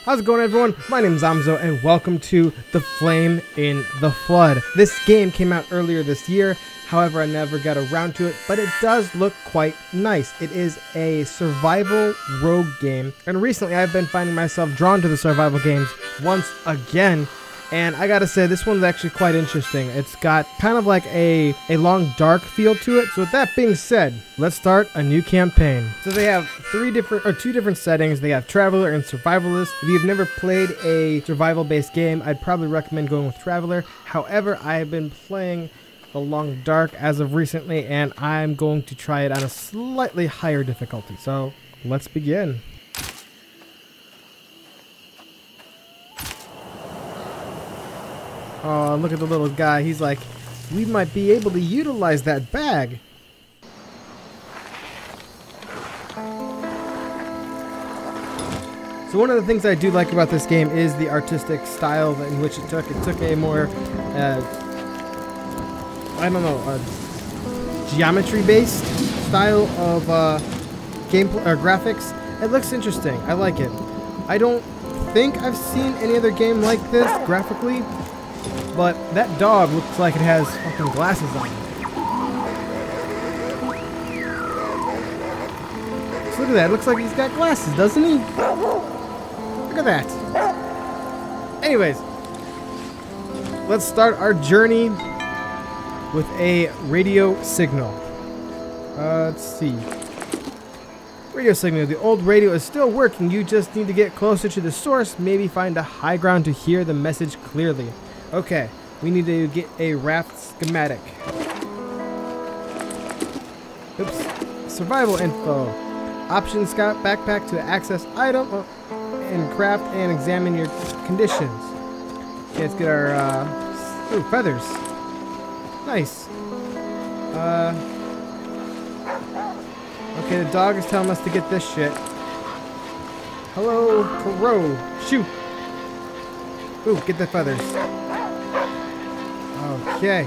How's it going, everyone? My name is Amzo and welcome to The Flame in the Flood. This game came out earlier this year, however I never got around to it, but it does look quite nice. It is a survival rogue game, and recently I've been finding myself drawn to the survival games once again. And I gotta say, this one's actually quite interesting. It's got kind of like a long dark feel to it. So with that being said, let's start a new campaign. So they have two different settings. They have Traveler and Survivalist. If you've never played a survival-based game, I'd probably recommend going with Traveler. However, I have been playing the Long Dark as of recently, and I'm going to try it on a slightly higher difficulty. So let's begin. Oh, look at the little guy. He's like, we might be able to utilize that bag. So one of the things I do like about this game is the artistic style in which it took. It took a more, geometry-based style of gameplay or graphics. It looks interesting. I like it. I don't think I've seen any other game like this graphically. But that dog looks like it has fucking glasses on. So look at that. It looks like he's got glasses, doesn't he? Look at that. Anyways, let's start our journey with a radio signal. Let's see. Radio signal. The old radio is still working. You just need to get closer to the source. Maybe find a high ground to hear the message clearly. Okay, we need to get a raft schematic. Oops. Survival info. Option scout backpack to access item and craft and examine your conditions. Okay, let's get our feathers. Nice. Okay, the dog is telling us to get this shit. Hello, crow. Shoot. Ooh, get the feathers. Okay,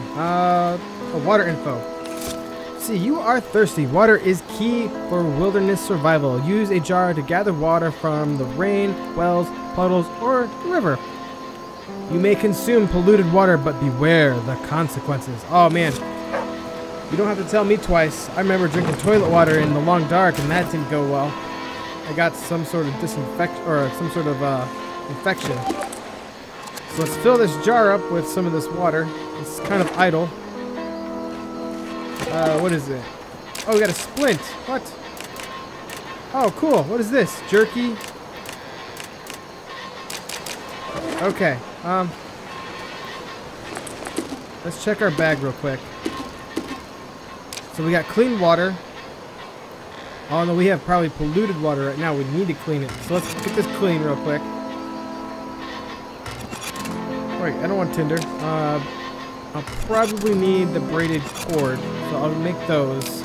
water info. See, you are thirsty. Water is key for wilderness survival. Use a jar to gather water from the rain, wells, puddles, or river. You may consume polluted water, but beware the consequences. Oh man, you don't have to tell me twice. I remember drinking toilet water in the Long Dark, and that didn't go well. I got some sort of infection. So let's fill this jar up with some of this water. It's kind of idle. What is it? Oh, we got a splint. What? Oh, cool. What is this? Jerky? Okay. Let's check our bag real quick. So we got clean water. Oh, no, we have probably polluted water right now. We need to clean it. So let's get this clean real quick. Wait, I don't want tinder. I'll probably need the braided cord, so I'll make those.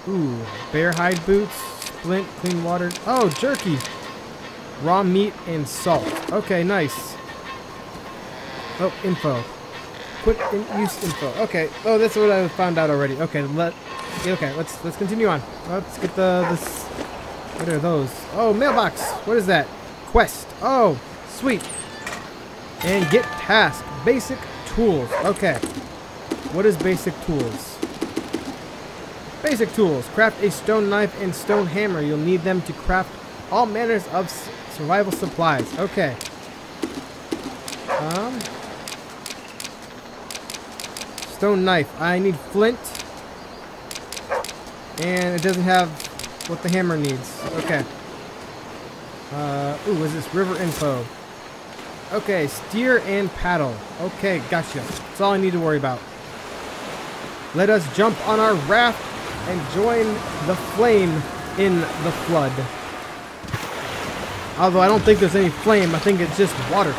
Ooh, bear hide boots, splint, clean water. Oh, jerky. Raw meat and salt. Okay, nice. Oh, info. Quick use info. Okay. Oh, that's what I found out already. Okay, let's continue on. Let's get this. What are those? Oh, mailbox. What is that? Quest. Oh. Sweet. And get task. Basic tools. Okay. What is basic tools? Basic tools. Craft a stone knife and stone hammer. You'll need them to craft all manners of survival supplies. Okay. Stone knife. I need flint. And it doesn't have what the hammer needs. Okay. Ooh, what is this? River info. Okay, steer and paddle. Okay, gotcha. That's all I need to worry about. Let us jump on our raft and join the flame in the flood. Although I don't think there's any flame, I think it's just water.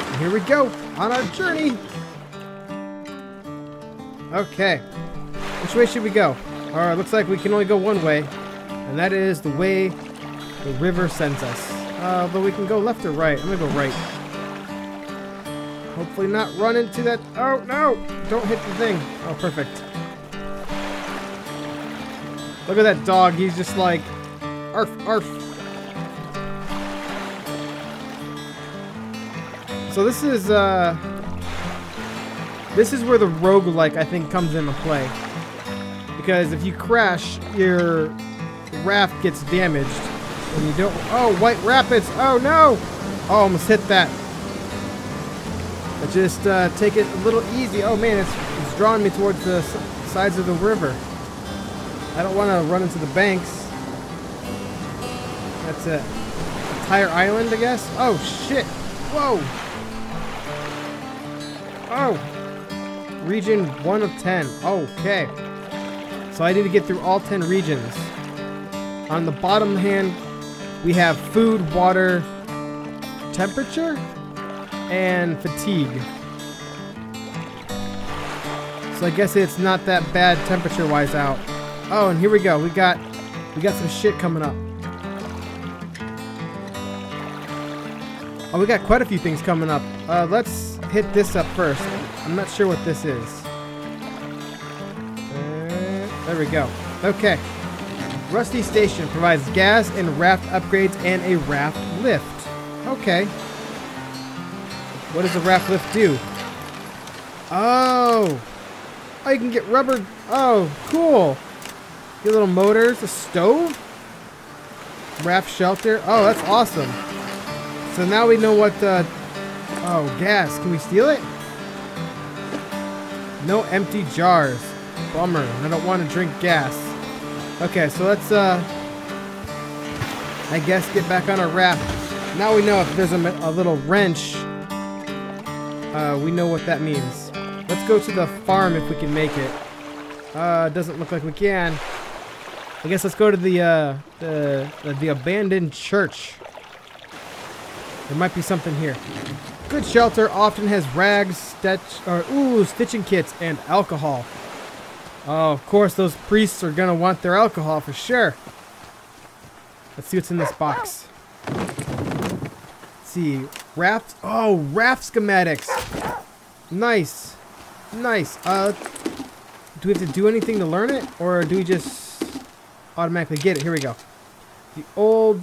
And here we go on our journey. Okay, which way should we go? Alright, looks like we can only go one way, and that is the way the river sends us. But we can go left or right. I'm gonna go right. Hopefully not run into that. Oh, no! Don't hit the thing. Oh, perfect. Look at that dog. He's just like, arf, arf. So this is where the roguelike, I think, comes into play. Because if you crash, your raft gets damaged. And you don't... Oh, White Rapids! Oh, no! Oh, almost hit that. But just take it a little easy. Oh, man, it's drawing me towards the sides of the river. I don't want to run into the banks. That's it. Tire Island, I guess? Oh, shit! Whoa! Oh! Region 1 of 10. Okay. So I need to get through all 10 regions. On the bottom hand, we have food, water, temperature, and fatigue. So I guess it's not that bad temperature-wise out. Oh, and here we go. We got some shit coming up. Oh, we got quite a few things coming up. Let's hit this up first. I'm not sure what this is. There we go. Okay. Rusty Station provides gas and raft upgrades and a raft lift. Okay. What does the raft lift do? Oh. Oh, you can get rubber. Oh, cool. Get little motors. A stove? Raft shelter. Oh, that's awesome. So now we know what the... Oh, gas. Can we steal it? No empty jars. Bummer. I don't want to drink gas. Okay, so let's, I guess, get back on our raft. Now we know if there's a little wrench, we know what that means. Let's go to the farm if we can make it. Doesn't look like we can. I guess let's go to the abandoned church. There might be something here. Good shelter often has rags, stitching kits, and alcohol. Oh, of course, those priests are gonna want their alcohol for sure. Let's see what's in this box. Let's see, raft. Oh, raft schematics. Nice, nice. Do we have to do anything to learn it, or do we just automatically get it? Here we go. The old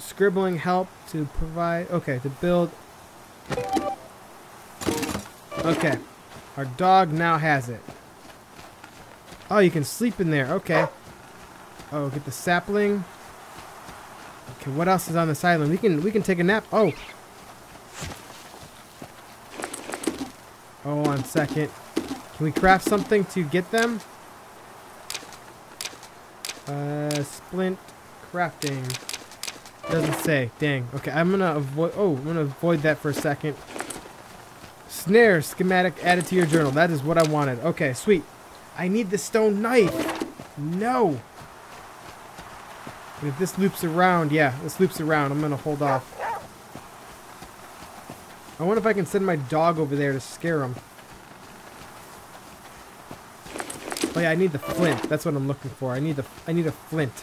scribbling help to provide. Okay, to build. Okay, our dog now has it. Oh, you can sleep in there. Okay. Oh, get the sapling. Okay, what else is on this island? We can take a nap. Oh. Oh, 1 second. Can we craft something to get them? Splint crafting. Doesn't say. Dang. Okay, I'm gonna avoid. Oh, I'm gonna avoid that for a second. Snare schematic added to your journal. That is what I wanted. Okay, sweet. I need the stone knife. No. And if this loops around, yeah, this loops around. I'm gonna hold off. I wonder if I can send my dog over there to scare him. Oh yeah, I need the flint. That's what I'm looking for. I need a flint.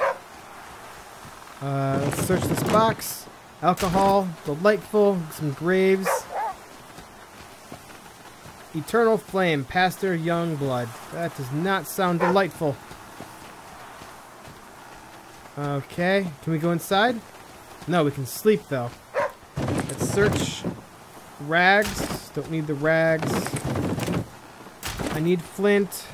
Let's search this box. Alcohol, delightful, some graves. Eternal Flame, Pastor Youngblood. That does not sound delightful. Okay, can we go inside? No, we can sleep though. Let's search. Rags, don't need the rags. I need flint.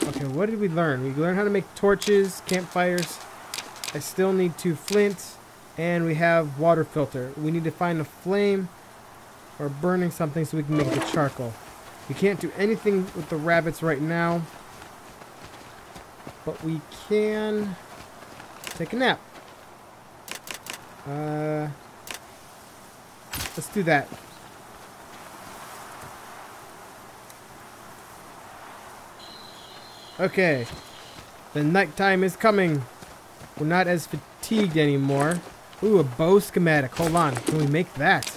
Okay, what did we learn? We learned how to make torches, campfires. I still need 2 flint, and we have water filter. We need to find a flame or burning something so we can make the charcoal. We can't do anything with the rabbits right now, but we can take a nap. Let's do that. Okay, the nighttime is coming. We're not as fatigued anymore. Ooh, a bow schematic. Hold on, can we make that?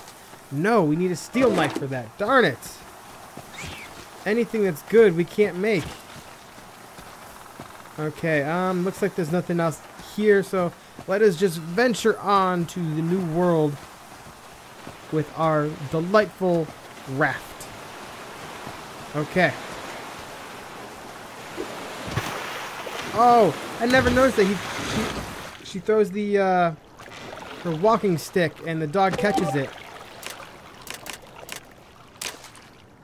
No, we need a steel knife for that. Darn it. Anything that's good, we can't make. Okay, looks like there's nothing else here, so let us just venture on to the new world with our delightful raft. Okay. Oh, I never noticed that she throws the her walking stick and the dog catches it.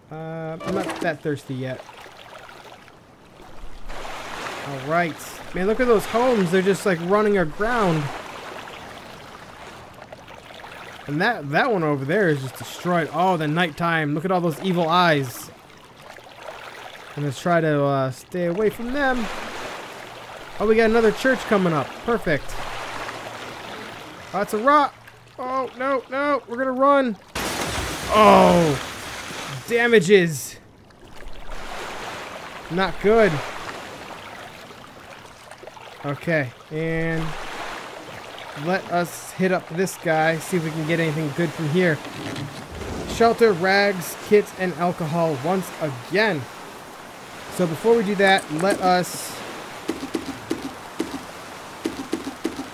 I'm not that thirsty yet. Alright. Man, look at those homes. They're just like running aground. And that one over there is just destroyed. Oh, the nighttime. Look at all those evil eyes. And let's try to stay away from them. Oh, we got another church coming up. Perfect. Oh, it's a rock. Oh, no, no. We're going to run. Oh. Damages. Not good. Okay. And let us hit up this guy. See if we can get anything good from here. Shelter, rags, kits, and alcohol once again. So before we do that, let us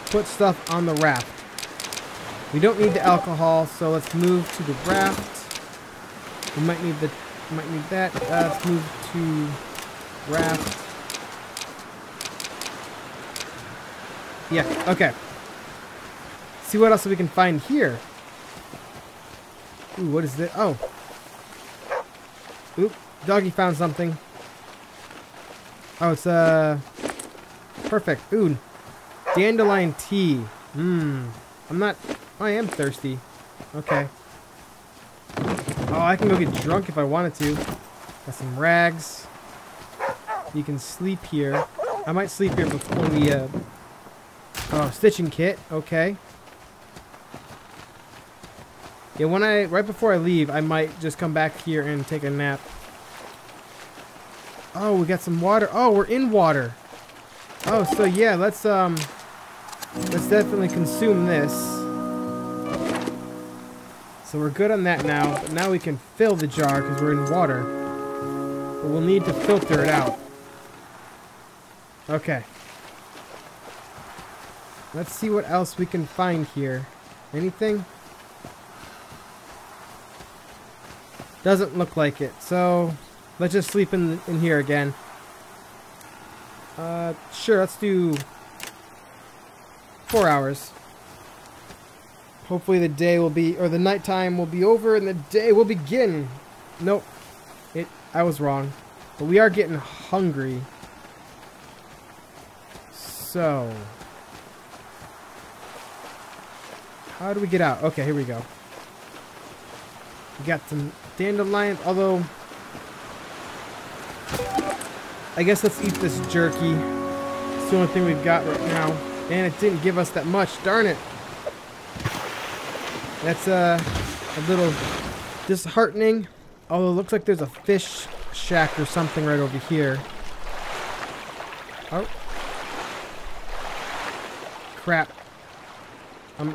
put stuff on the raft. We don't need the alcohol, so let's move to the raft. We might need that. Let's move to raft. Yeah, okay. See what else we can find here. Ooh, what is this? Oh. Oop, doggy found something. Oh, it's perfect. Ooh, dandelion tea. I am thirsty. Okay. Oh, I can go get drunk if I wanted to. Got some rags. You can sleep here. I might sleep here before we, oh, stitching kit. Okay. Yeah, right before I leave, I might just come back here and take a nap. Oh, we got some water. Oh, we're in water. Oh, so yeah, let's definitely consume this. So we're good on that now, but now we can fill the jar because we're in water. But we'll need to filter it out. Okay. Let's see what else we can find here. Anything? Doesn't look like it, so let's just sleep in here again. Sure, let's do 4 hours. Hopefully the day will be, or the nighttime will be over and the day will begin. Nope. I was wrong. But we are getting hungry. So. How do we get out? Okay, here we go. We got some dandelions, although I guess let's eat this jerky. It's the only thing we've got right now. And it didn't give us that much. Darn it. That's a little disheartening. Although it looks like there's a fish shack or something right over here. Oh. Crap.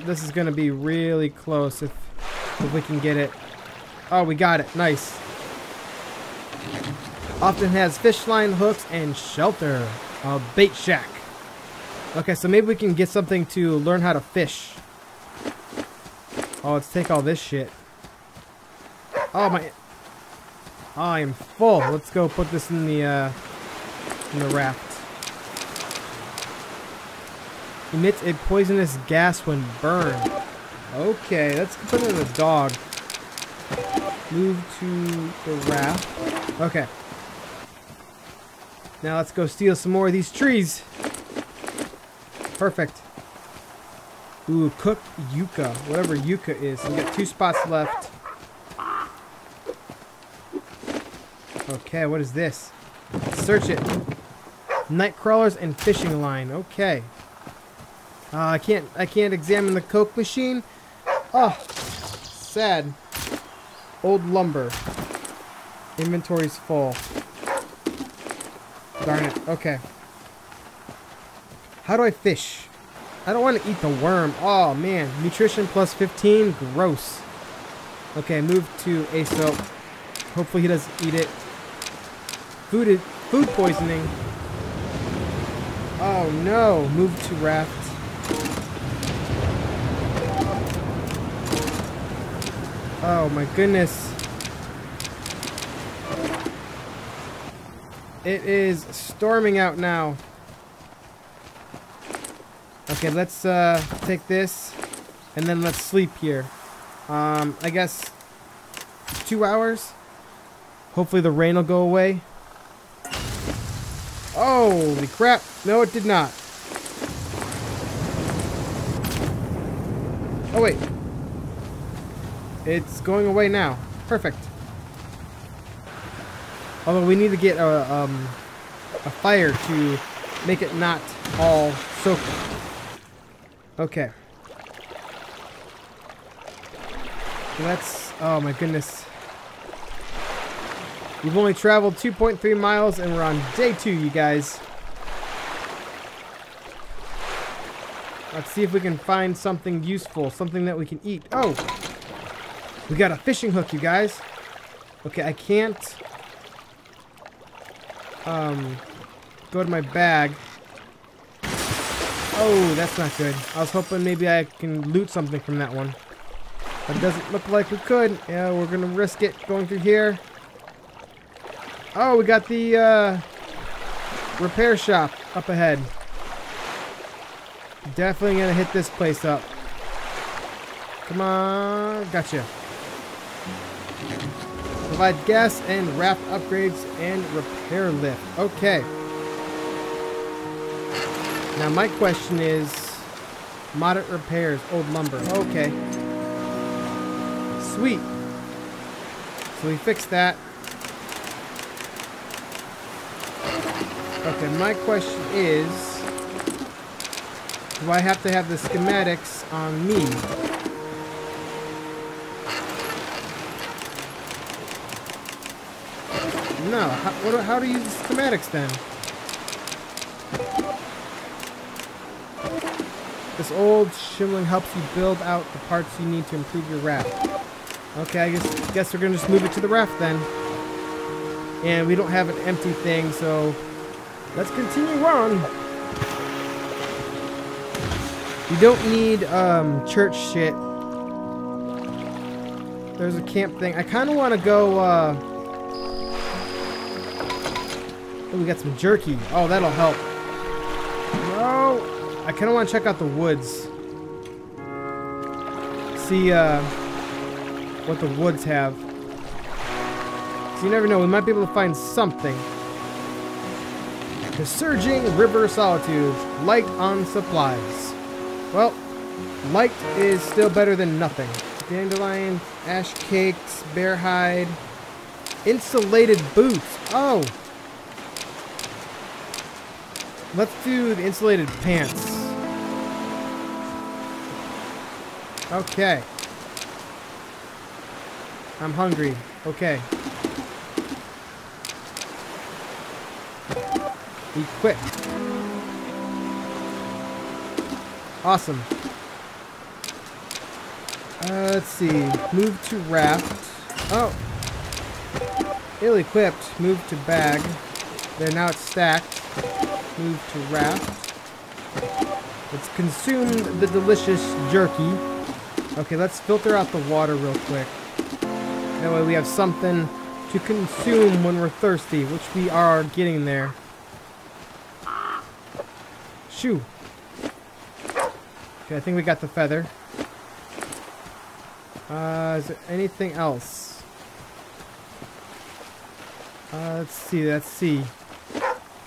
This is going to be really close if we can get it. Oh, we got it. Nice. Often has fish line, hooks, and shelter. Bait shack. Okay, so maybe we can get something to learn how to fish. Oh, let's take all this shit. Oh, my... Oh, I am full. Let's go put this in the raft. Emits a poisonous gas when burned. Okay, let's put it in the dog. Move to the raft. Okay. Now let's go steal some more of these trees. Perfect. Ooh, cooked yucca. Whatever yucca is. We got 2 spots left. Okay, what is this? Search it. Night crawlers and fishing line. Okay. I can't examine the Coke machine. Oh, sad. Old lumber. Inventory's full. Darn it. Okay. How do I fish? I don't want to eat the worm. Oh, man. Nutrition plus 15. Gross. Okay, move to Aesop. Hopefully he doesn't eat it. Food poisoning. Oh, no. Move to raft. Oh, my goodness. It is storming out now. Okay, let's take this and then let's sleep here. I guess 2 hours. Hopefully the rain will go away. Holy crap. No, it did not. Oh, wait. It's going away now. Perfect. Although we need to get a fire to make it not all soaked. Okay. Let's... Oh my goodness. We've only traveled 2.3 miles and we're on day 2, you guys. Let's see if we can find something useful, something that we can eat. Oh! We got a fishing hook, you guys. Okay, I can't go to my bag. Oh, that's not good. I was hoping maybe I can loot something from that one. But it doesn't look like we could. Yeah, we're gonna risk it going through here. Oh, we got the repair shop up ahead. Definitely gonna hit this place up. Come on, gotcha. Provide gas and raft upgrades and repair lift. Okay. Now my question is, moderate repairs, old lumber. Okay. Sweet. So we fixed that. Okay, my question is, do I have to have the schematics on me? No. How to use the schematics then? This old shimling helps you build out the parts you need to improve your raft. Okay, I guess we're gonna just move it to the raft then. And we don't have an empty thing, so let's continue on. You don't need church shit. There's a camp thing. I kind of want to go. Oh, we got some jerky. Oh, that'll help. No. I kind of want to check out the woods. See what the woods have. So you never know, we might be able to find something. The surging river solitude. Light on supplies. Well, light is still better than nothing. Dandelion, ash cakes, bear hide, insulated boots. Oh! Let's do the insulated pants. Okay. I'm hungry. Okay. Equip. Awesome. Let's see. Move to raft. Oh. Ill-equipped. Move to bag. There, now it's stacked. Move to raft. Let's consume the delicious jerky. Okay, let's filter out the water real quick. That way we have something to consume when we're thirsty, which we are getting there. Shoo. Okay, I think we got the feather. Is there anything else? Let's see.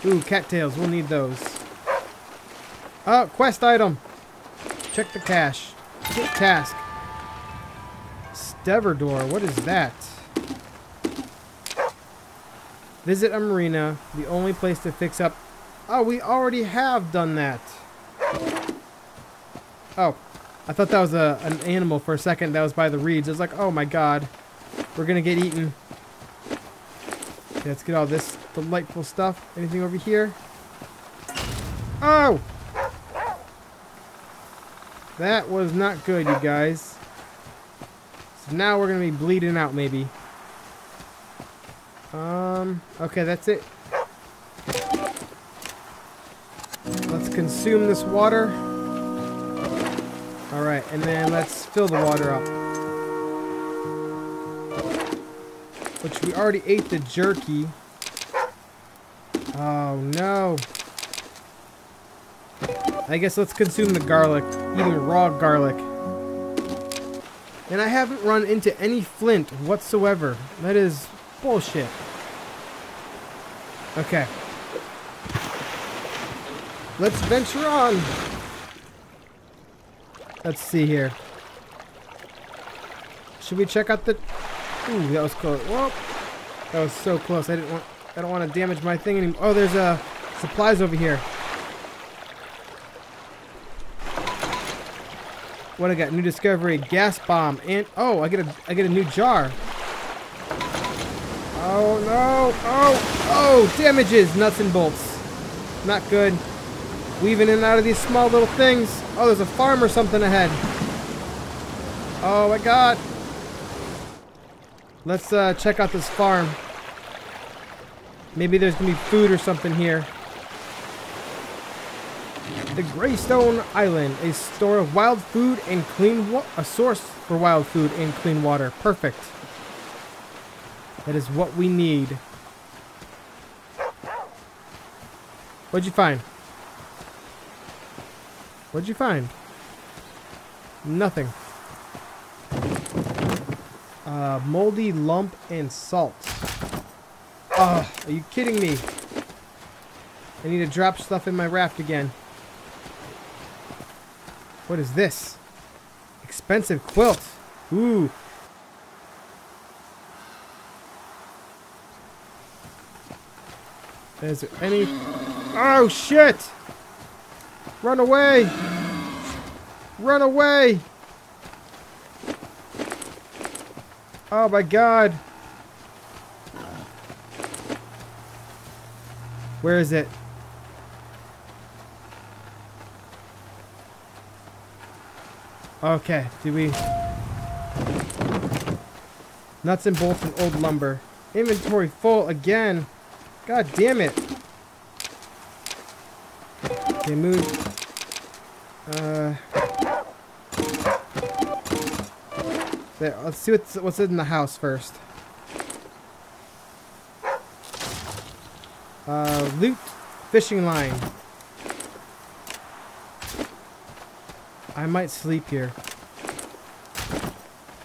Ooh, cattails. We'll need those. Oh, quest item. Check the cache. Get task. Steverdor. What is that? Visit a marina. The only place to fix up. Oh, we already have done that. Oh. I thought that was an animal for a second that was by the reeds. I was like, oh my god. We're gonna get eaten. Okay, let's get all this delightful stuff. Anything over here? Oh! That was not good, you guys. So now we're gonna be bleeding out, maybe. Okay, that's it. Let's consume this water. Alright, and then let's fill the water up. Which we already ate the jerky. Oh no. I guess let's consume the garlic. Eating raw garlic. And I haven't run into any flint whatsoever. That is bullshit. Okay. Let's venture on. Let's see here. Should we check out the... Ooh, that was close. Whoa. That was so close. I don't want to damage my thing anymore. Oh, there's supplies over here. What I got? New discovery, gas bomb, and oh, I get a new jar. Oh no! Oh, damages, nuts and bolts. Not good. Weaving in and out of these small little things. Oh, there's a farm or something ahead. Oh my god. Let's check out this farm. Maybe there's gonna be food or something here. The Greystone Island, a store of wild food and clean water. A source for wild food and clean water. Perfect. That is what we need. What'd you find? What'd you find? Nothing. Moldy lump and salt. Oh, are you kidding me? I need to drop stuff in my raft again. What is this? Expensive quilt. Ooh. Is there any... Oh, shit! Run away! Run away! Oh, my God. Where is it? Okay, do we... Nuts and bolts and old lumber. Inventory full again. God damn it. Okay, move. There, let's see what's in the house first. Loot fishing line. I might sleep here.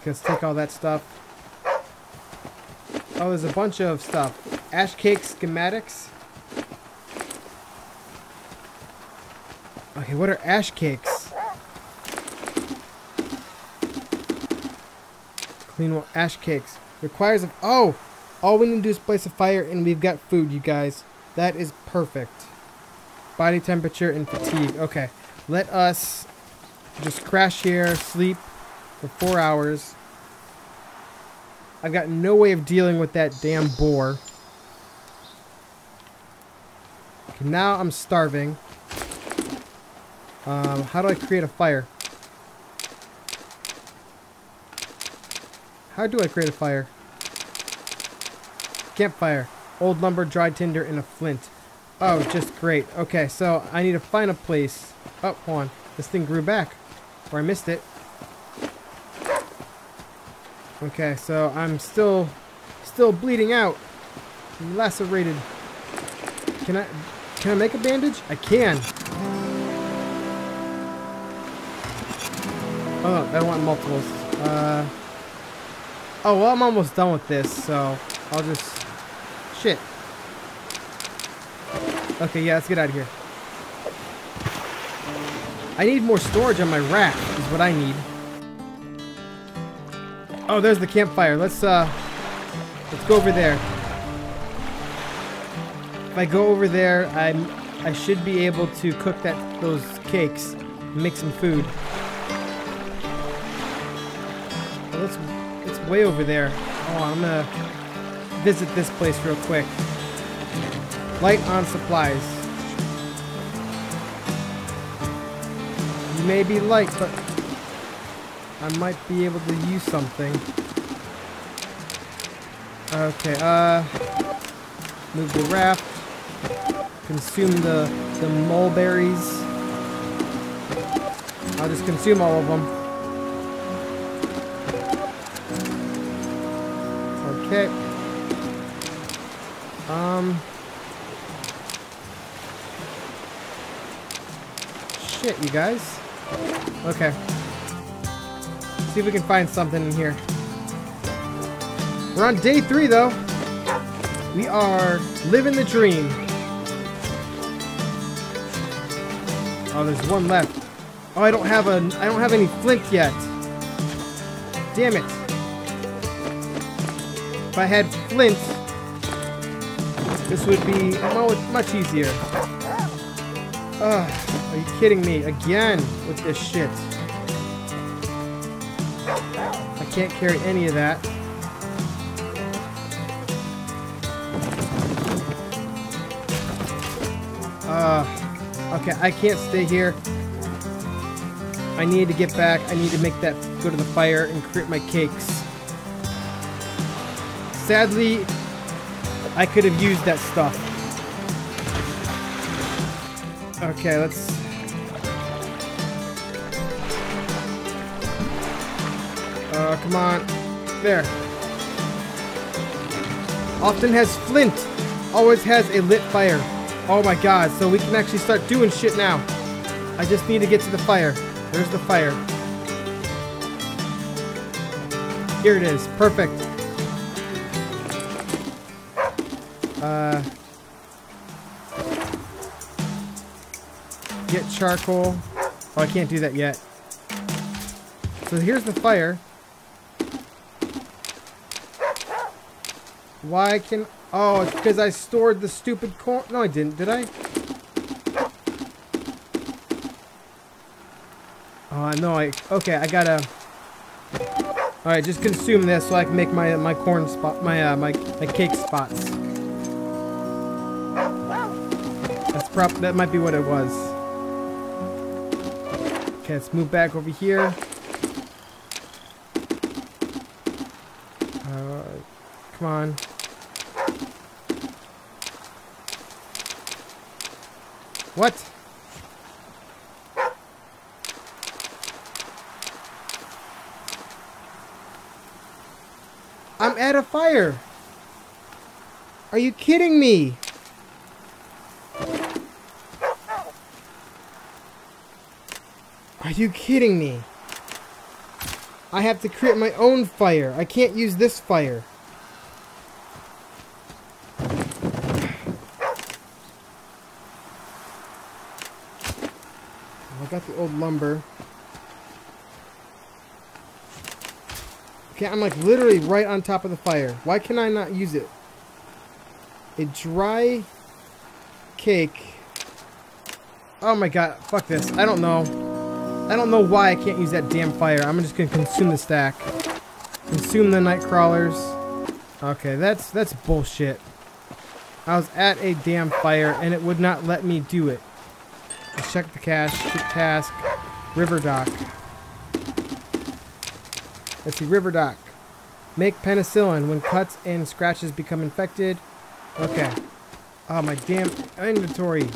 Let's take all that stuff. Oh, there's a bunch of stuff. Ash cake schematics. Okay, what are ash cakes? Clean ash cakes. Requires of... Oh! All we need to do is place a fire and we've got food, you guys. That is perfect. Body temperature and fatigue. Okay. Let us just crash here, sleep for 4 hours. I've got no way of dealing with that damn boar. Okay, now I'm starving. How do I create a fire? How do I create a fire? Campfire. Old lumber, dried tinder, and a flint. Oh, just great. Okay, so I need to find a place. Oh, hold on. This thing grew back. Or I missed it. Okay, so I'm still bleeding out. I'm lacerated. Can I make a bandage? I can. Oh, I want multiples. Oh, well, I'm almost done with this, so I'll just... Shit. Okay, yeah, let's get out of here. I need more storage on my raft, is what I need. Oh, there's the campfire. Let's go over there. If I go over there, I should be able to cook those cakes and make some food. Oh, it's way over there. Oh, I'm gonna visit this place real quick. Light on supplies. You may be light, but I might be able to use something. Okay, move the raft. Consume the mulberries. I'll just consume all of them. Okay. shit, you guys. Okay. See if we can find something in here. We're on day 3 though. We are living the dream. Oh, there's one left. Oh, I don't have any flint yet. Damn it. If I had flint, this would be much easier. Ugh, are you kidding me? Again with this shit. I can't carry any of that. Okay, I can't stay here. I need to get back. I need to make that go to the fire and create my cakes. Sadly, I could have used that stuff. Okay, let's... come on. There. Often has flint. Always has a lit fire. Oh my god, so we can actually start doing shit now. I just need to get to the fire. There's the fire. Here it is. Perfect. Get charcoal. Oh, I can't do that yet. So here's the fire. Why can... Oh, it's because I stored the stupid corn. No, I didn't. Did I? Oh, no, okay, I gotta... Alright, just consume this so I can make my corn spot, my cake spots. That might be what it was. Okay, let's move back over here. Come on. What? I'm at a fire. Are you kidding me? Are you kidding me? I have to create my own fire. I can't use this fire. I got the old lumber. Okay, I'm like literally right on top of the fire. Why can I not use it? A dry cake. Oh my god, fuck this. I don't know. I don't know why I can't use that damn fire. I'm just gonna consume the stack. Consume the night crawlers. Okay, that's bullshit. I was at a damn fire and it would not let me do it. Let's check the cache. Quick task. River dock. Let's see, river dock. Make penicillin when cuts and scratches become infected. Okay. Oh, my damn inventory.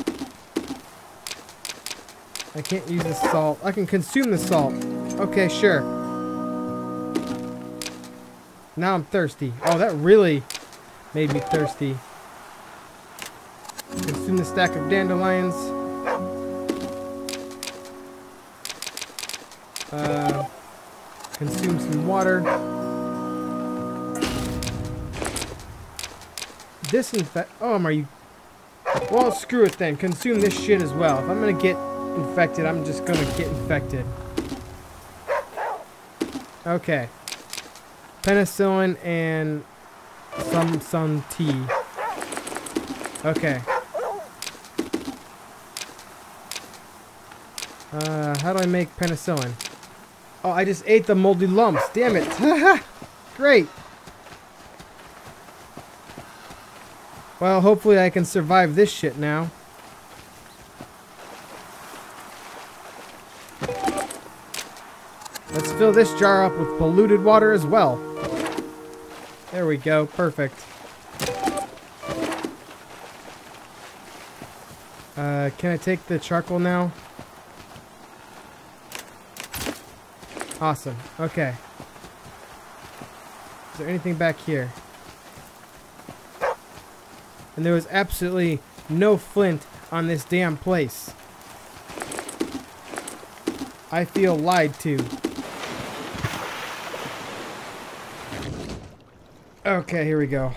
I can't use the salt. I can consume the salt. Okay, sure. Now I'm thirsty. Oh, that really made me thirsty. Consume the stack of dandelions. Consume some water. Disinfect. Oh, are you? Well, screw it then. Consume this shit as well. If I'm gonna get infected, I'm just gonna get infected. Okay. Penicillin and some tea. Okay. How do I make penicillin? Oh, I just ate the moldy lumps. Damn it. Haha. Great. Well, hopefully I can survive this shit now. Let's fill this jar up with polluted water as well. There we go. Perfect. Can I take the charcoal now? Awesome. Okay. Is there anything back here? And there was absolutely no flint on this damn place. I feel lied to. Okay, here we go.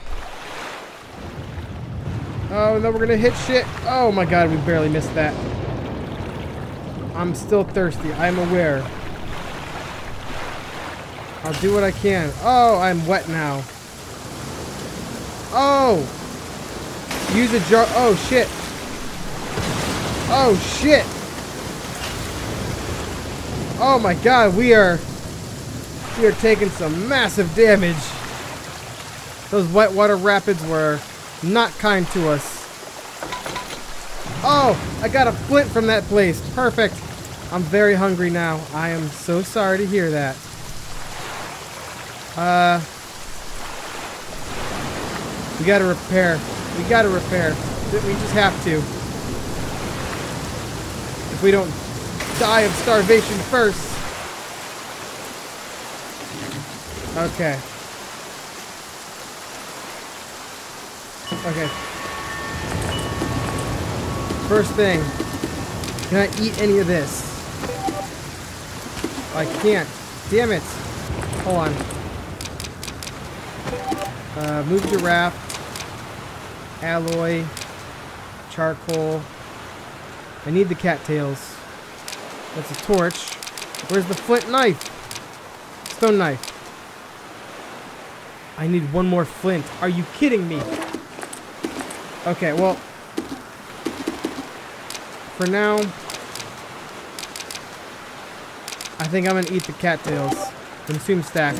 Oh, no, we're gonna hit shit. Oh my god, we barely missed that. I'm still thirsty. I'm aware. I'll do what I can. Oh, I'm wet now. Oh! Use a jar. Oh, shit. Oh, shit. Oh my god, we are taking some massive damage. Those whitewater rapids were not kind to us. Oh, I got a flint from that place. Perfect. I'm very hungry now. I am so sorry to hear that. We gotta repair. We gotta repair. We just have to. If we don't die of starvation first. Okay. Okay. First thing. Can I eat any of this? I can't. Damn it. Hold on. Move to raft. Alloy. Charcoal. I need the cattails. That's a torch. Where's the flint knife? Stone knife. I need one more flint. Are you kidding me? Okay, well. For now. I think I'm gonna eat the cattails. Consume stack.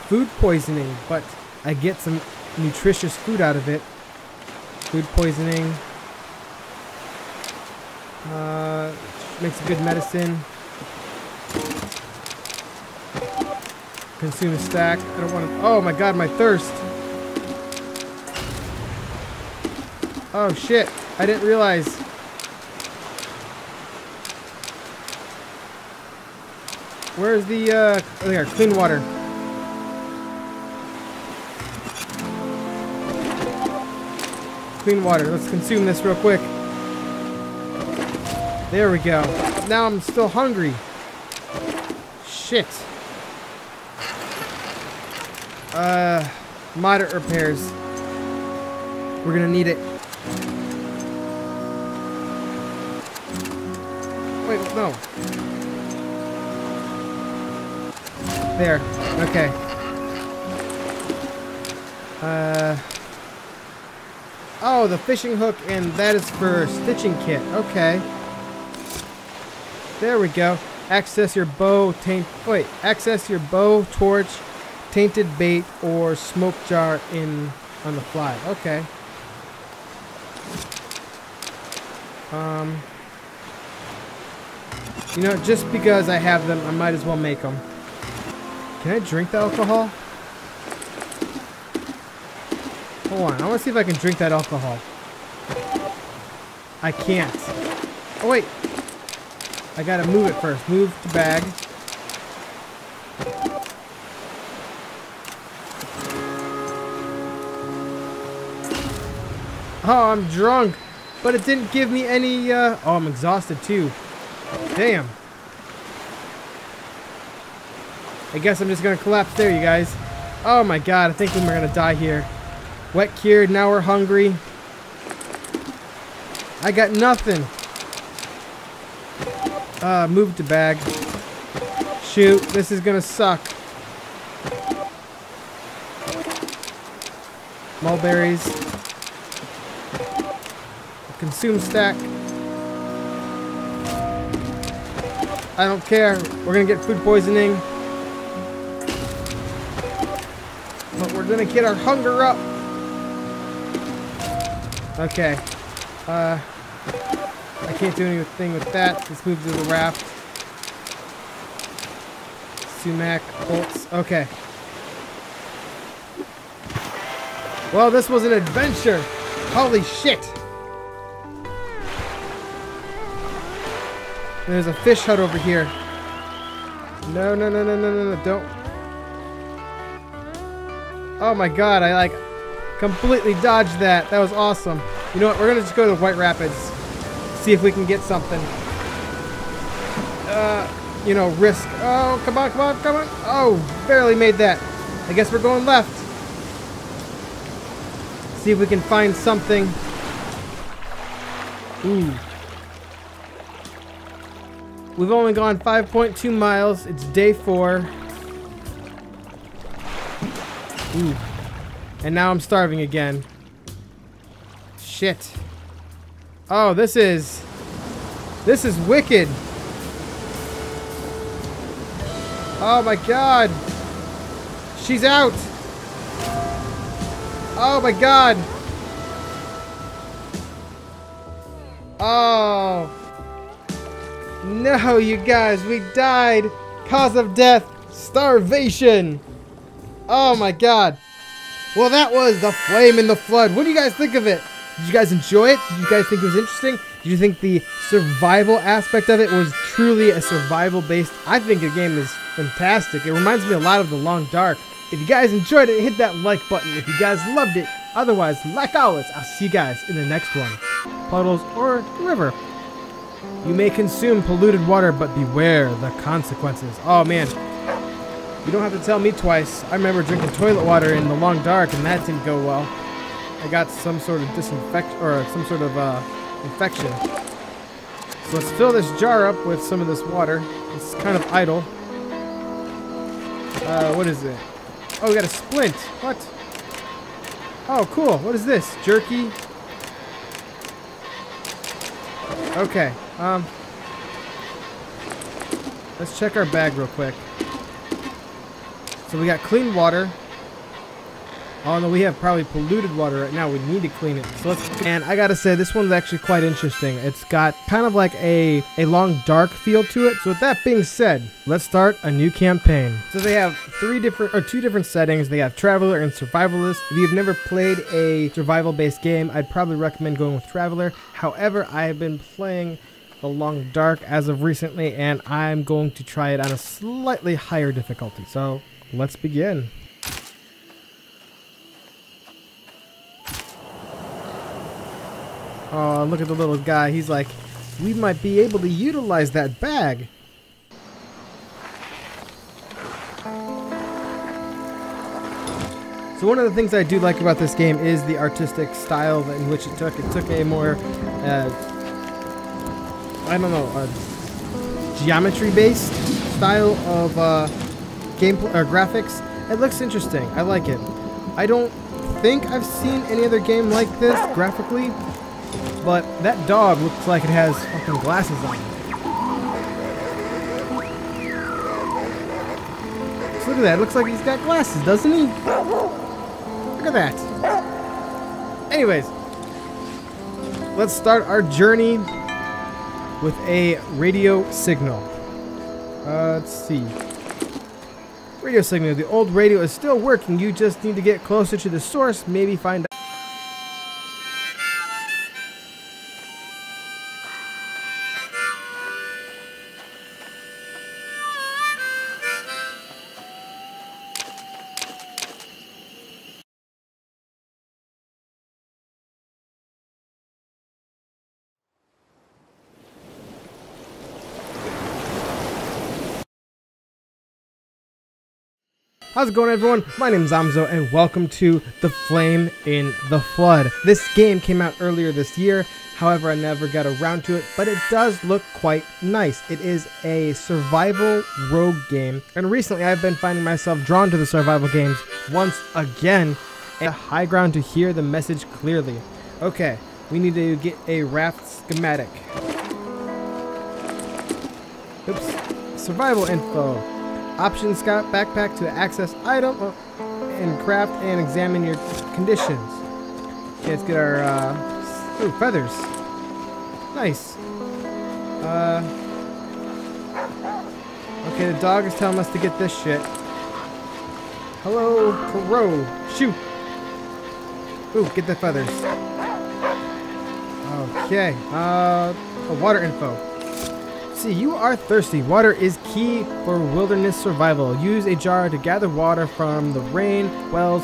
Food poisoning, but I get some nutritious food out of it. Food poisoning. Makes a good medicine. Consume a stack. I don't want to. Oh my god, my thirst. Oh shit. I didn't realize. Where's the, oh, there, clean water. Clean water. Let's consume this real quick. There we go. Now I'm still hungry. Shit. Moderate repairs. We're gonna need it. Wait, no. There. Okay. Oh, the fishing hook, and that is for stitching kit. Okay. There we go. Access your bow, access your bow, torch, tainted bait, or smoke jar on the fly. Okay. You know, just because I have them, I might as well make them. Can I drink the alcohol? Hold on, I want to see if I can drink that alcohol. I can't. Oh wait, I gotta move it first. Move to bag. Oh, I'm drunk, but it didn't give me any, oh, I'm exhausted too. Damn. I guess I'm just gonna collapse there, you guys. Oh my god, I think we're gonna die here. Wet cured, now we're hungry. I got nothing. Move to bag. Shoot, this is gonna suck. Mulberries. Consume stack. I don't care. We're gonna get food poisoning. But we're gonna get our hunger up. Okay. I can't do anything with that. Let's move to the raft. Sumac, bolts. Okay. Well, this was an adventure. Holy shit. There's a fish hut over here. No, no, no, no, no, no, no, don't. Oh my god, I like completely dodged that. That was awesome. You know what? We're gonna just go to White Rapids, see if we can get something. You know, risk. Oh, come on, come on, come on. Oh, barely made that. I guess we're going left. See if we can find something. Ooh. We've only gone 5.2 miles. It's day 4. Ooh. And now I'm starving again. Shit. Oh, this is wicked. Oh my god. She's out. Oh my god. Oh. No, you guys, we died. Cause of death, starvation. Oh my god. Well, that was The Flame in the Flood. What do you guys think of it? Did you guys enjoy it? Did you guys think it was interesting? Did you think the survival aspect of it was truly a survival-based? I think the game is fantastic. It reminds me a lot of The Long Dark. If you guys enjoyed it, hit that like button. If you guys loved it, otherwise, like always, I'll see you guys in the next one. Puddles or river. You may consume polluted water, but beware the consequences. Oh man, you don't have to tell me twice. I remember drinking toilet water in The Long Dark, and that didn't go well. I got some sort of some sort of infection. So let's fill this jar up with some of this water. It's kind of idle. What is it? Oh, we got a splint. What? Oh, cool. What is this? Jerky? Okay. Let's check our bag real quick. So we got clean water. Oh no, we have probably polluted water right now. We need to clean it. So and I gotta say, this one's actually quite interesting. It's got kind of like a long dark feel to it. So with that being said, let's start a new campaign. So they have two different settings. They have Traveler and Survivalist. If you've never played a survival-based game, I'd probably recommend going with Traveler. However, I have been playing The Long Dark as of recently, and I'm going to try it on a slightly higher difficulty. So let's begin. Oh, look at the little guy. He's like, we might be able to utilize that bag. So one of the things I do like about this game is the artistic style in which it took. It took a more, I don't know, geometry-based style of gameplay or graphics. It looks interesting. I like it. I don't think I've seen any other game like this graphically. But that dog looks like it has fucking glasses on. Just look at that. It looks like he's got glasses, doesn't he? Look at that. Anyways, let's start our journey with a radio signal. Let's see. Radio signal. The old radio is still working. You just need to get closer to the source. Maybe find out. How's it going, everyone? My name is Zamzo, and welcome to The Flame in the Flood. This game came out earlier this year, however I never got around to it, but it does look quite nice. It is a survival rogue game, and recently I've been finding myself drawn to the survival games once again, and high ground to hear the message clearly. Okay, we need to get a raft schematic. Oops. Survival info. Option Scout backpack to access item and craft and examine your conditions. Okay, let's get our ooh, feathers. Nice. Okay, the dog is telling us to get this shit. Hello, crow. Shoot. Ooh, get the feathers. Okay. Water info. See, you are thirsty. Water is key for wilderness survival. Use a jar to gather water from the rain, wells,